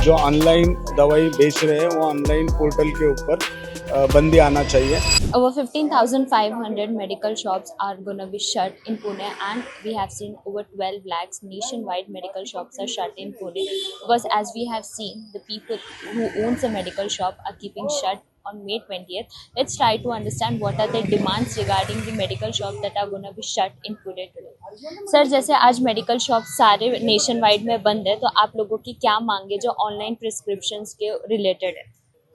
जो ऑनलाइन दवाई बेच रहे हैं वो ऑनलाइन पोर्टल के ऊपर बंदी आना चाहिए। Over 15,500 medical shops are going to be shut in Pune, and we have seen over 12 lakhs nationwide medical shops are shut in Pune, because as we have seen, the people who owns a medical shop are keeping shut on May 20th. Let's try to understand what are the demands regarding the medical shops that are going to be shut in Pune today. Sir, जैसे आज medical shop सारे nation wide में बंद है, तो आप लोगों की क्या मांगे जो ऑनलाइन प्रिस्क्रिप्शन के रिलेटेड है?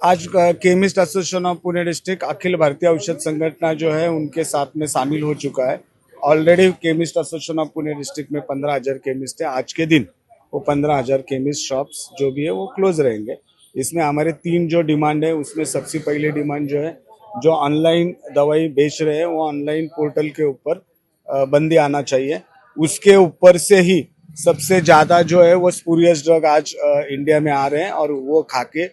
आज chemist association of Pune district Akhil Bharatiya Aushadh संगठन जो है उनके साथ में शामिल हो चुका है। Already chemist association of Pune district में 15,000 केमिस्ट है। आज के दिन वो 15,000 केमिस्ट शॉप्स जो भी है वो क्लोज रहेंगे। इसमें हमारे 3 जो डिमांड है, उसमें सबसे पहली डिमांड जो है, जो ऑनलाइन दवाई बेच रहे हैं वो ऑनलाइन पोर्टल के ऊपर बंदी आना चाहिए। उसके ऊपर से ही सबसे ज़्यादा जो है वो स्पूरियस ड्रग आज इंडिया में आ रहे हैं, और वो खा के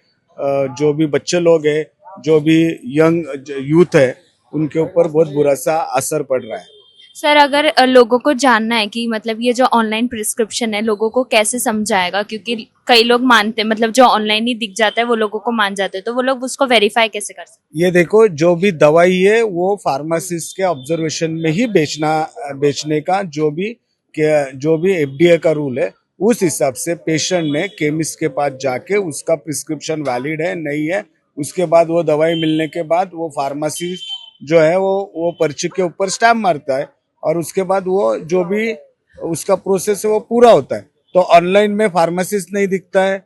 जो भी बच्चे लोग हैं, जो भी यंग यूथ है, उनके ऊपर बहुत बुरा सा असर पड़ रहा है। सर, अगर लोगों को जानना है कि मतलब ये जो ऑनलाइन प्रिस्क्रिप्शन है लोगों को कैसे समझाएगा, क्योंकि कई लोग मानते हैं, मतलब जो ऑनलाइन ही दिख जाता है वो लोगों को मान जाते हैं, तो वो लोग उसको वेरीफाई कैसे कर सकते हैं? ये देखो, जो भी दवाई है वो फार्मासिस्ट के ऑब्जर्वेशन में ही बेचने का जो भी एफडीए का रूल है, उस हिसाब से पेशेंट ने केमिस्ट के पास जाके उसका प्रिस्क्रिप्शन वैलिड है नहीं है, उसके बाद वो दवाई मिलने के बाद वो फार्मासिस्ट जो है वो पर्ची के ऊपर स्टैम्प मारता है, और उसके बाद वो जो भी उसका प्रोसेस है वो पूरा होता है। तो ऑनलाइन में फार्मासिस्ट नहीं दिखता है,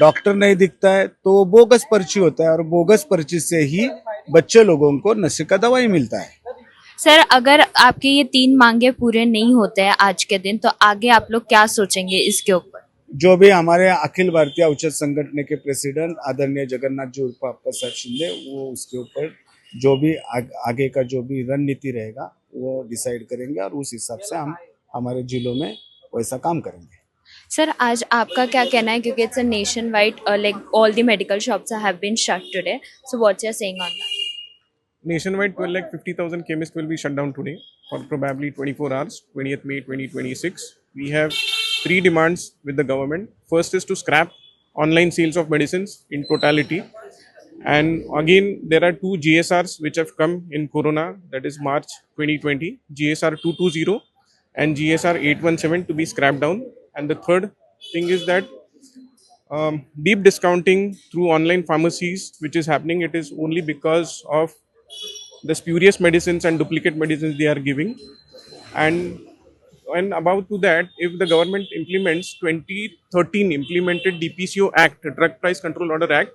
डॉक्टर नहीं दिखता है, तो वो बोगस पर्ची होता है, और बोगस पर्ची से ही बच्चे लोगों को नशे का दवाई मिलता है। सर, अगर आपके ये 3 मांगे पूरे नहीं होते हैं आज के दिन, तो आगे आप लोग क्या सोचेंगे इसके ऊपर? जो भी हमारे अखिल भारतीय औषध संगठन के प्रेसिडेंट आदरणीय जगन्नाथ जी उर्फ प्रसाद शिंदे, वो उसके ऊपर जो भी आगे का जो भी रणनीति रहेगा वो डिसाइड करेंगे, और उस हिसाब से हम हमारे जिलों में वैसा काम करेंगे। सर, आज आपका क्या कहना है, क्योंकि it's a nationwide, like all the medical shops have been shut today, so what's your saying on that? Nationwide, 12,50,000 chemists will be shut down today for probably 24 hours, 20th May 2026. We have 3 demands with the government. First is to scrap online sales of medicines in totality. And again, there are 2 GSRs which have come in Corona, that is March 2020, GSR 220 and GSR 817 to be scrapped down. And the third thing is that deep discounting through online pharmacies, which is happening, it is only because of the spurious medicines and duplicate medicines they are giving. And about to that, if the government implements 2013 implemented DPCO Act, Drug Price Control Order Act,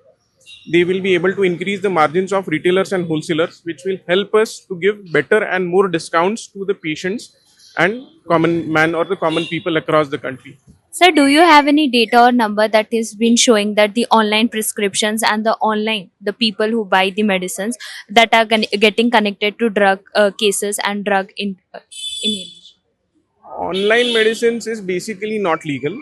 they will be able to increase the margins of retailers and wholesalers, which will help us to give better and more discounts to the patients and common man or the common people across the country. Sir, do you have any data or number that has been showing that the online prescriptions and the people who buy the medicines that are getting connected to drug cases and drug inhalation? Online medicines is basically not legal.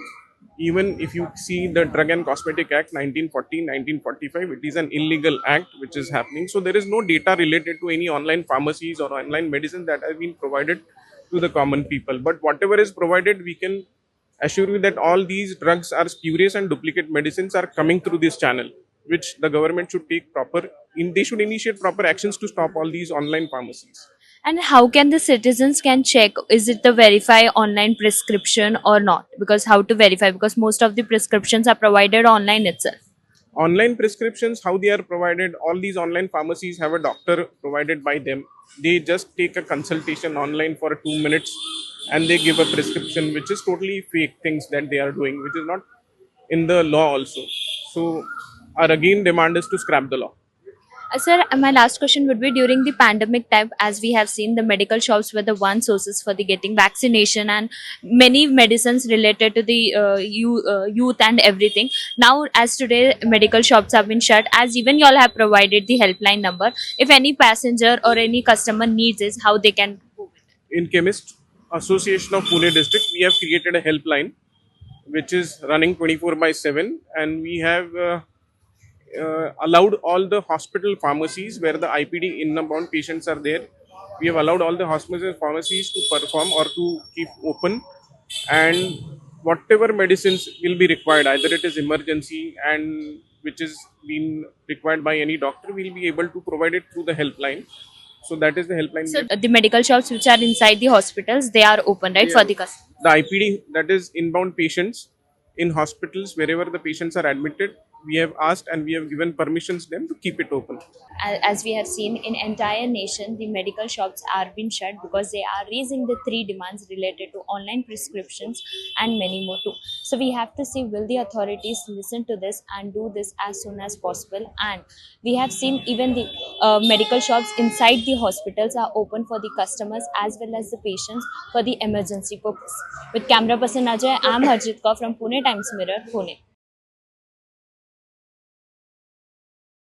Even if you see the Drug and Cosmetic Act 1940, 1945, it is an illegal act which is happening. So there is no data related to any online pharmacies or online medicine that has been provided to the common people. But whatever is provided, we can assure you that all these drugs are spurious and duplicate medicines are coming through this channel, which the government should take they should initiate proper actions to stop all these online pharmacies. And how can the citizens can check, is it the verify online prescription or not? Because how to verify, because most of the prescriptions are provided online itself. Online prescriptions, how they are provided, all these online pharmacies have a doctor provided by them. They just take a consultation online for 2 minutes and they give a prescription, which is totally fake things that they are doing, which is not in the law also. So our again demand is to scrap the law. Sir, my last question would be, during the pandemic time, as we have seen, the medical shops were the one sources for the getting vaccination and many medicines related to the youth and everything. Now, as today medical shops have been shut, as even you all have provided the helpline number, if any passenger or any customer needs is, how they can go with it? In Chemist Association of Pune District, we have created a helpline which is running 24/7, and we have allowed all the hospital pharmacies where the IPD in-bound patients are there. We have allowed all the hospital pharmacies to perform or to keep open, and whatever medicines will be required, either it is emergency and which is being required by any doctor, we'll be able to provide it through the helpline. So that is the helpline. So the medical shops which are inside the hospitals, they are open, right, for the customers? The IPD, that is inbound patients in hospitals, wherever the patients are admitted, we have asked and we have given permissions them to keep it open. As we have seen in entire nation, the medical shops are being shut because they are raising the three demands related to online prescriptions and many more too. So we have to see, will the authorities listen to this and do this as soon as possible? And we have seen even the medical shops inside the hospitals are open for the customers as well as the patients for the emergency purpose. With camera person Ajay, I am Harjit Kaur from Pune Times Mirror, Pune.